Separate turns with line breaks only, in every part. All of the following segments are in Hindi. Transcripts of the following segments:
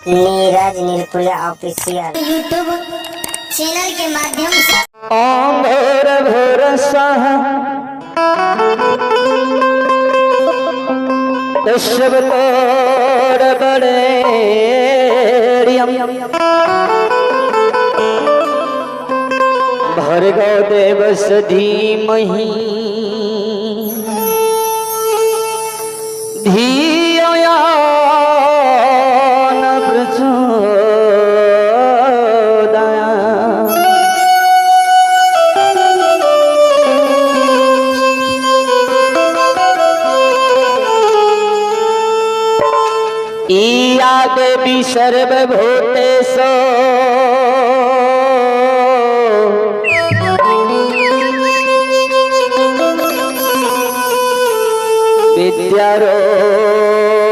नीरज निर्कुला ऑफिशियल यूट्यूब चैनल के माध्यम से
ओम भोर भोर स्वाहा शिव कोर बड़ेरियम भर्गो देवस्य धीमहि धियो यो न प्रचोदयात्। ईया देवी सर्वभूतेषु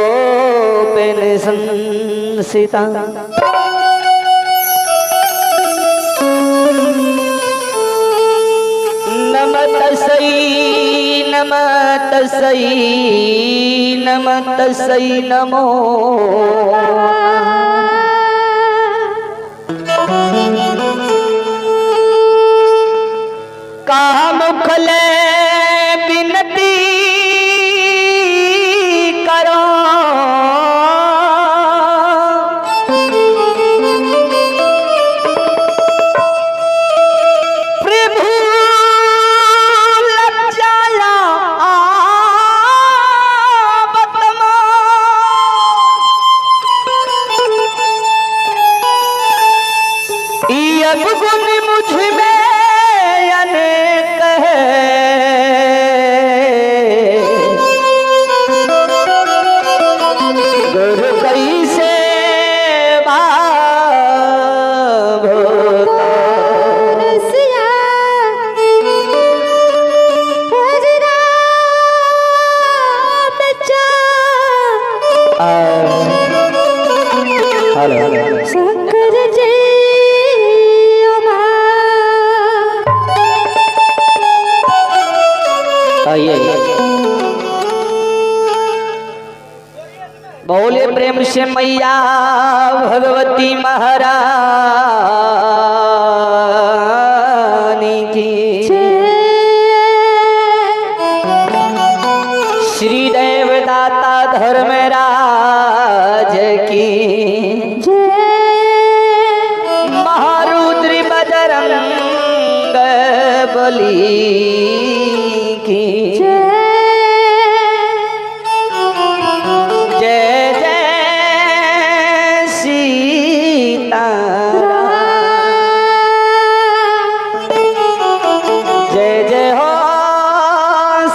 विद्यारूपेण संस्थिता। नमः तस्यै नमः तस्यै नमः तस्यै नमो कामुखले विनती करो प्रभु लज्जाया बतमा ये गुण मुझ में अनेक है गुरु कैसे शंकर जी आइए बोले प्रेम से मैया भगवती महारानी की श्री देवदाता धर्मराज की महारुद्र बजरंग बली की जय जय सीताराम जय जय हो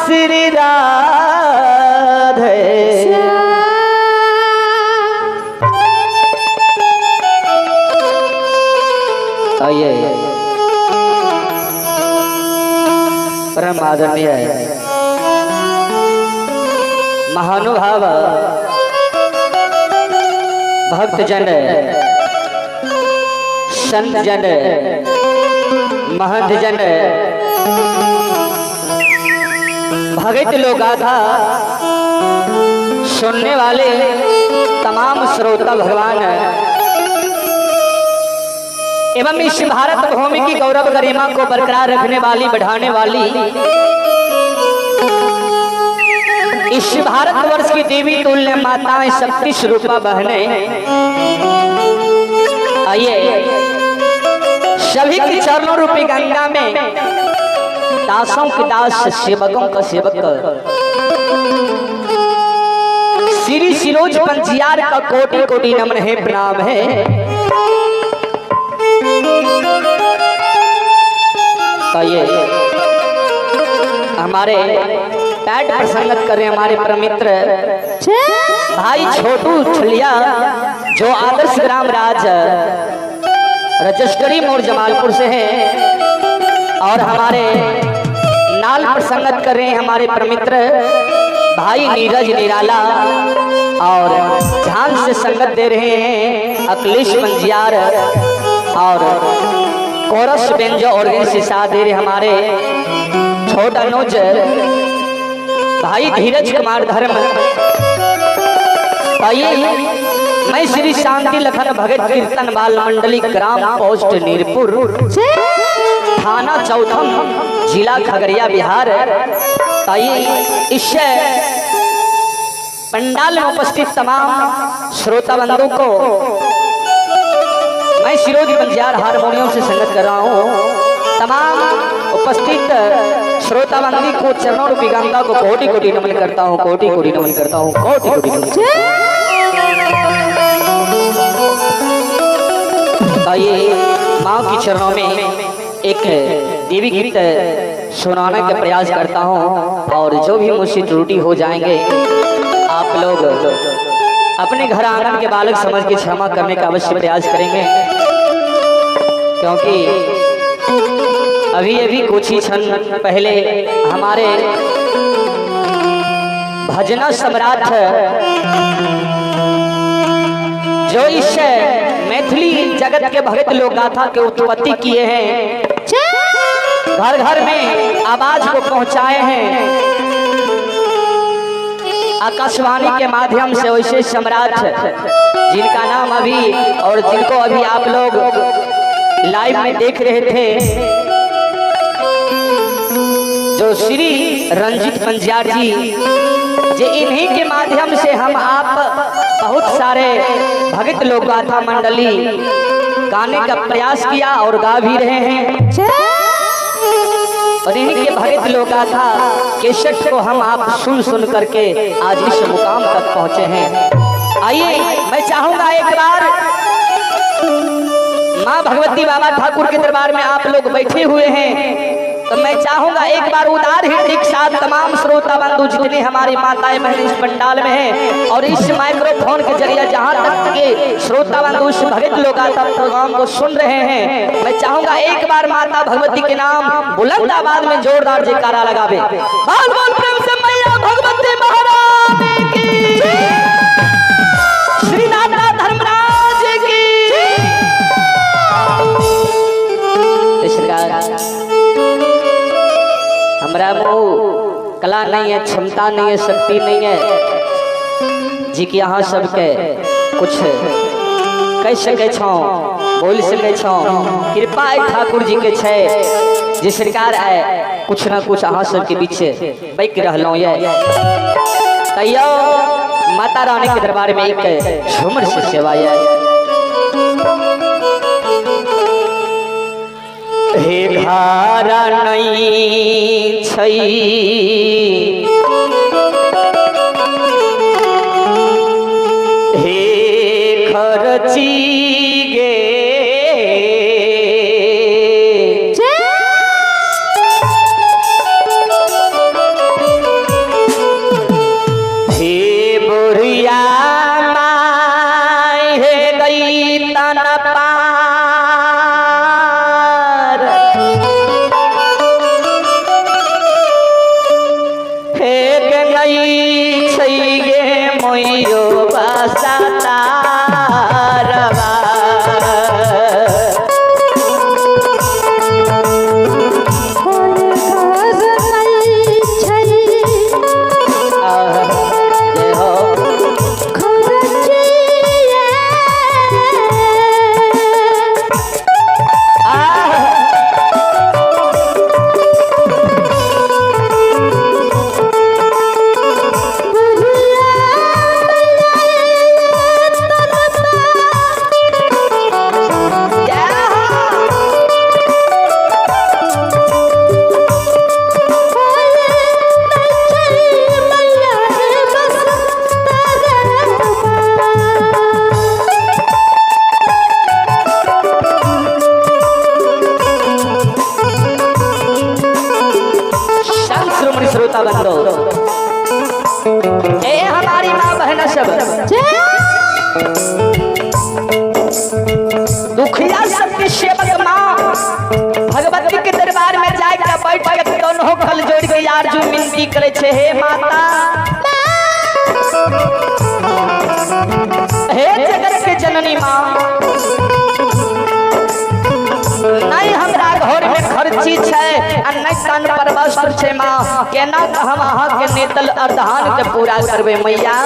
श्री राधे आइए परम आदरणीय महानुभाव भक्तजन संतजन महंतजन भगत लोग गाथा सुनने वाले तमाम श्रोता भगवान एवं इस भारत भूमि की गौरव गरिमा को बरकरार रखने वाली बढ़ाने वाली इस भारतवर्ष की देवी तुल्य माताएं शक्ति स्वरूपा बहने आइए सभी के चरणों रूपी गंगा में दासों के दास सेवकों का सेवक श्री सिरोज पंजियार का कोटि कोटि नमन है प्रणाम है। आइए हमारे पैट पर संगत कर रहे हमारे परम मित्र भाई छोटू छलिया जो आदर्श ग्राम राज रजस्करी मोड़ जमालपुर से हैं और हमारे नाल पर संगत कर रहे हैं हमारे परम मित्र भाई नीरज निराला और झांझ से संगत दे रहे हैं अखिलेश पंजियार और कोरस बेंजो और से साथ दे रहे हमारे छोटा नोज भाई धीरज कुमार धर्म। आइए मैं श्री शांति लखन भगत कीर्तन बाल मंडली ग्राम पोस्ट नीरपुर थाना चौथम जिला खगड़िया बिहार। इस पंडाल में उपस्थित तमाम श्रोता बंधु को मैं शिरोज बंजार हारमोनियम से संगत कर रहा हूँ। तमाम उपस्थित श्रोता बंदी को चरणों रूपी गंगा को कोटि कोटि नमन करता हूँ, कोटि कोटि नमन करता हूँ, कोटि कोटि नमन। आइए माँ की चरणों में एक देवी गीत सुनाने का प्रयास करता हूँ और जो भी मुझसे त्रुटि हो जाएंगे आप लोग अपने घर आंगन के बालक समझ के क्षमा करने का अवश्य प्रयास करेंगे, क्योंकि अभी कुछ ही क्षण पहले हमारे भजना सम्राट जो इस मैथिली जगत के भगत लोक गाथा के उत्पत्ति किए हैं, घर घर में आवाज को पहुंचाए हैं आकाशवाणी के माध्यम से, वैसे सम्राट जिनका नाम अभी और जिनको अभी आप लोग लाइव में देख रहे थे, जो श्री रंजीत पंजार जी, जे इन्हीं के माध्यम से हम आप बहुत सारे भगत लोक गाथा मंडली गाने का प्रयास किया और गा भी रहे हैं। और इन्हीं के भगत लोक गाथा केसट को हम आप सुन करके आज इस मुकाम तक पहुंचे हैं। आइए मैं चाहूंगा एक बार माँ भगवती बाबा ठाकुर के दरबार में आप लोग बैठे हुए हैं, तो मैं चाहूंगा एक बार उदार हृदय के साथ तमाम श्रोता बंधु जितने हमारी माताएं बहन इस पंडाल में हैं और इस माइक्रोफोन के जरिए जहां तक के श्रोता बंधु इस भगत लोक गाथा प्रोग्राम को सुन रहे हैं, मैं चाहूंगा एक बार माता भगवती के नाम बुलंद आवाज में जोरदार जयकारा लगावे। बोल बोल प्रेम से मैया भगवती महारानी की, श्री नाथा धर्मराज की। हमरा मुँह कला नहीं है, क्षमता नहीं है, शक्ति नहीं है जी कि अहाँ सबके कुछ कह सके छो, बोल सके छो। कृपा ठाकुर जी के छे जे सरकार आए कुछ ना कुछ अहाँ सबके पीछे बैक रहलो ये। तैयो माता रानी के दरबार में एक झूमर से सेवा है। हे धारा नहीं छई हे खर्ची गे हे बुढ़िया माय हे गई तन हमारी माँ बहन सब दुखिया सबके सेवक माँ भगवती के दरबार में जाकर बैठ के दोनों खल जोड़ के यार जो विनती करे छे, हे माता हे जगत के जननी माँ, नहीं हमरा घर में खर्ची छे अन्य तन पर वस्त्र छे माँ, केना हम अहाँ के नेतल अर्धान के पूरा करबे मैया।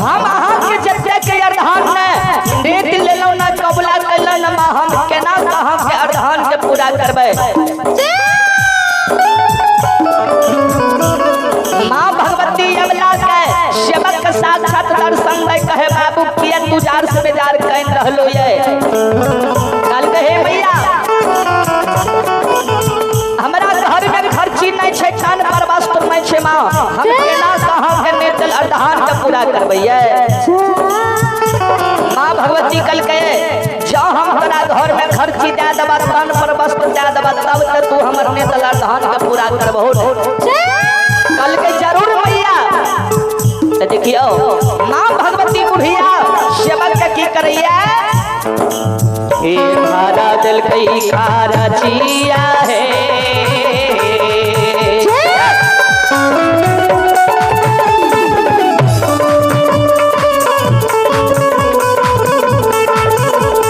हम अहाँ के जते के अर्धान ने नेत लेलो ना कबूला कैलो ना मां हम केना कहां के अर्धान के पूरा करबै। मां भगवती अबला के सेवक के साक्षात दर्शन में कहे बाबू किया तू जार से बेजार कैन रहलो ये। कल कहे भैया हमरा घर में खर्ची नहीं छे खान पर वस्त्र नहीं छे मां हम केना कहां के नेतल अर्धान के पूरा करबैये। मां भगवती कल कहे जा हम हमरा घर में खर्ची दे देबा खान पर वस्त्र दे देबा तब त तू हमर नेतल अर्धान के पूरा करबहो। कल के जरूर भैया देखियो मां भगवती बुढ़िया सेवक के की करैया हे मारा दिल कई खारा चिया है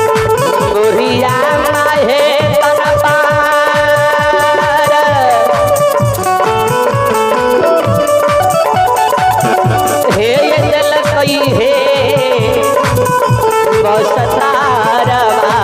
बुढ़िया माहे तन पार हे ये दिल कई है बसतारवा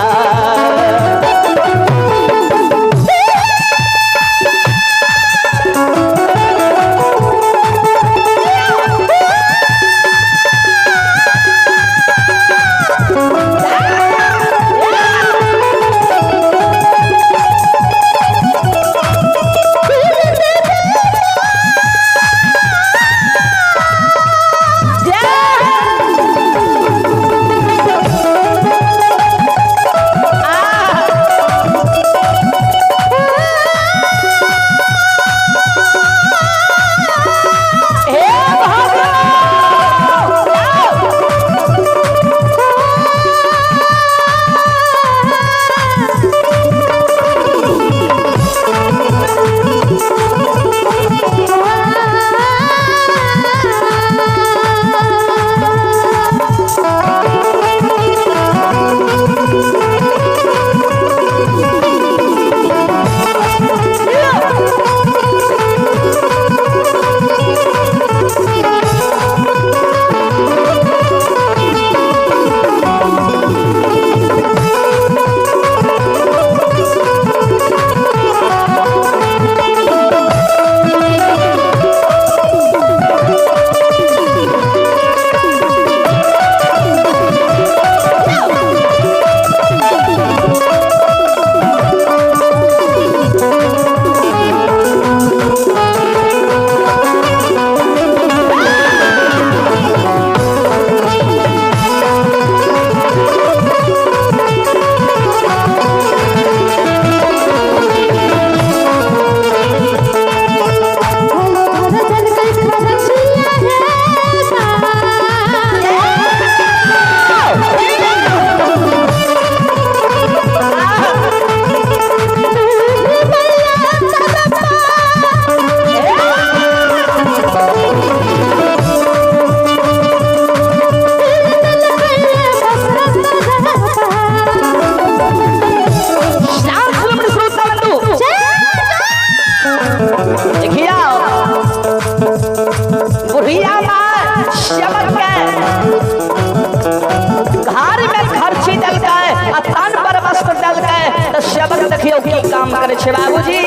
देखियो की काम करे छे बाबूजी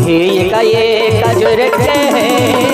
हे ये का जुरते हैं